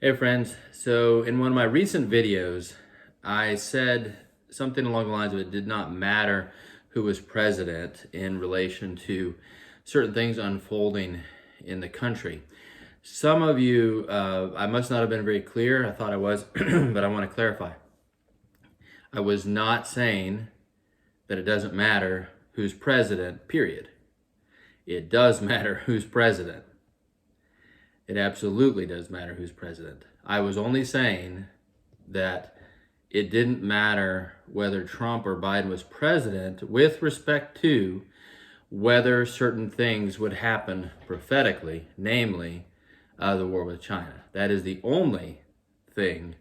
Hey friends, so in one of my recent videos, I said something along the lines of it did not matter who was president in relation to certain things unfolding in the country. Some of you, I must not have been very clear. I thought I was, but I want to clarify. I was not saying that it doesn't matter who's president, period. It does matter who's president. It absolutely does matter who's president. I was only saying that it didn't matter whether Trump or Biden was president with respect to whether certain things would happen prophetically, namely the war with China. That is the only thing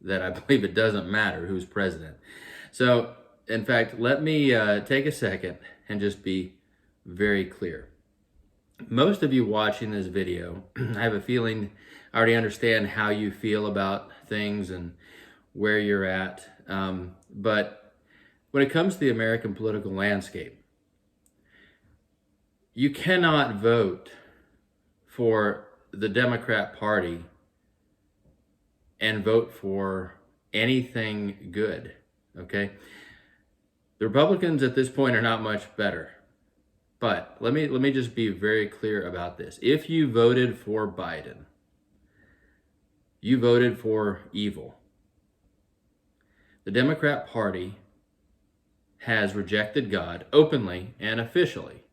that I believe it doesn't matter who's president. So, in fact, let me take a second and just be very clear. Most of you watching this video, I have a feeling I already understand how you feel about things and where you're at. But when it comes to the American political landscape, you cannot vote for the Democrat Party and vote for anything good, okay? The Republicans at this point are not much better. But let me just be very clear about this. If you voted for Biden, you voted for evil. The Democrat Party has rejected God openly and officially.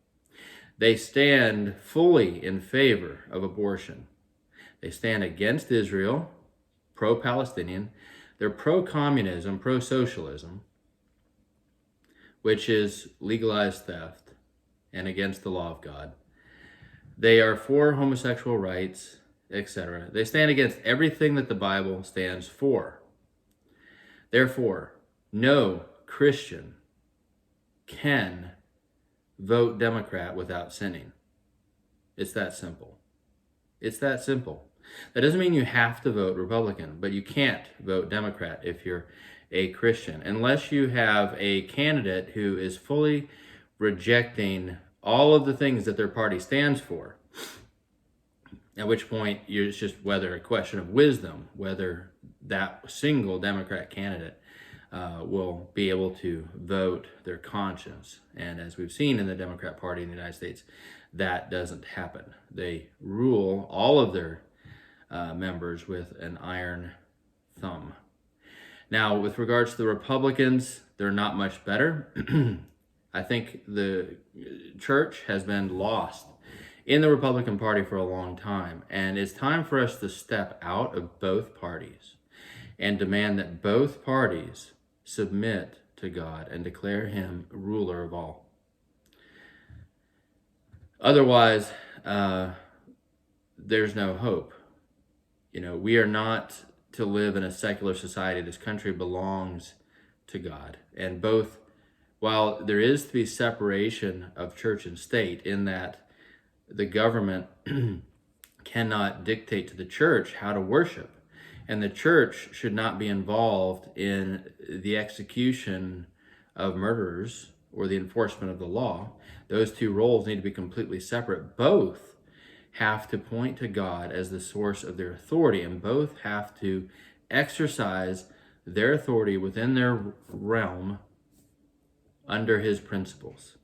They stand fully in favor of abortion. They stand against Israel, pro-Palestinian. They're pro-communism, pro-socialism, which is legalized theft and against the law of God. They are for homosexual rights, etc. They stand against everything that the Bible stands for. Therefore, no Christian can vote Democrat without sinning. It's that simple. It's that simple. That doesn't mean you have to vote Republican, but you can't vote Democrat if you're a Christian, unless you have a candidate who is fully rejecting all of the things that their party stands for, at which point it's just whether a question of wisdom, whether that single Democrat candidate will be able to vote their conscience. And as we've seen in the Democrat Party in the United States, that doesn't happen. They rule all of their members with an iron thumb. Now, with regards to the Republicans, they're not much better. I think the church has been lost in the Republican Party for a long time, and it's time for us to step out of both parties and demand that both parties submit to God and declare him ruler of all. Otherwise, there's no hope. You know, we are not to live in a secular society. This country belongs to God, and both, while there is to be separation of church and state in that the government cannot dictate to the church how to worship, and the church should not be involved in the execution of murderers or the enforcement of the law. Those two roles need to be completely separate. Both have to point to God as the source of their authority, and both have to exercise their authority within their realm under his principles.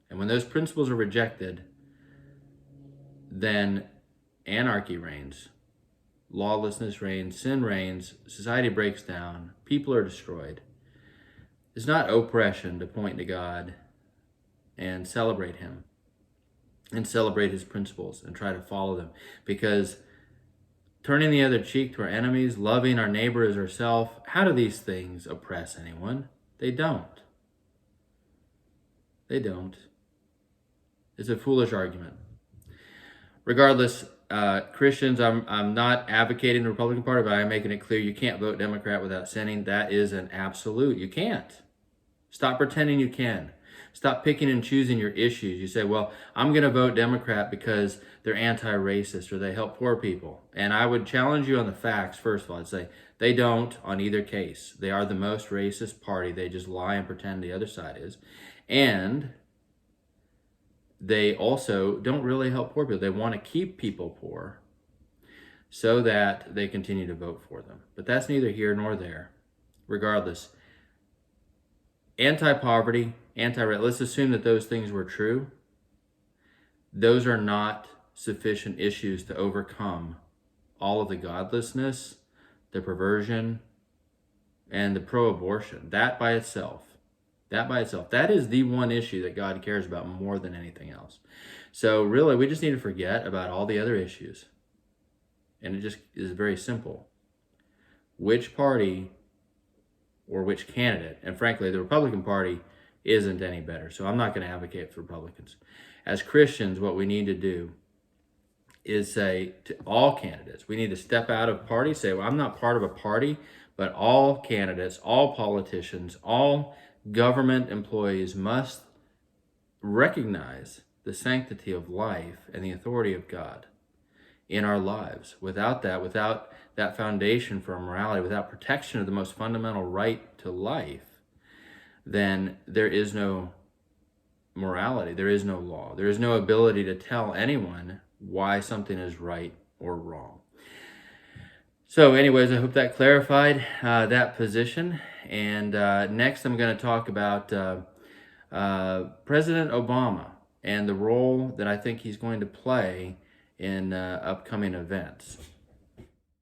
And when those principles are rejected, then anarchy reigns, lawlessness reigns, sin reigns, society breaks down, people are destroyed. It's not oppression to point to God and celebrate him and celebrate his principles and try to follow them, because turning the other cheek to our enemies, loving our neighbor as ourselves, how do these things oppress anyone? They don't. They don't. It's a foolish argument. Regardless, Christians, I'm not advocating the Republican Party, but I'm making it clear you can't vote Democrat without sinning. That is an absolute. You can't. Stop pretending you can. Stop picking and choosing your issues. You say, well, I'm going to vote Democrat because they're anti-racist or they help poor people. And I would challenge you on the facts, first of all. I'd say they don't on either case. They are the most racist party. They just lie and pretend the other side is. And they also don't really help poor people. They want to keep people poor. so that they continue to vote for them. But that's neither here nor there. Regardless, anti-poverty, anti-rent, let's assume that those things were true. Those are not sufficient issues to overcome all of the godlessness, the perversion, and the pro-abortion. That by itself, that is the one issue that God cares about more than anything else. So really, we just need to forget about all the other issues. And it just is very simple. Which party or which candidate, and frankly, the Republican Party isn't any better. So I'm not going to advocate for Republicans. As Christians, what we need to do is say to all candidates, we need to step out of party, say, well, I'm not part of a party, but all candidates, all politicians, all government employees must recognize the sanctity of life and the authority of God in our lives. Without that foundation for morality, without protection of the most fundamental right to life, then there is no morality, there is no law, there is no ability to tell anyone why something is right or wrong. So anyways, I hope that clarified that position. And next I'm going to talk about President Obama and the role that I think he's going to play in upcoming events.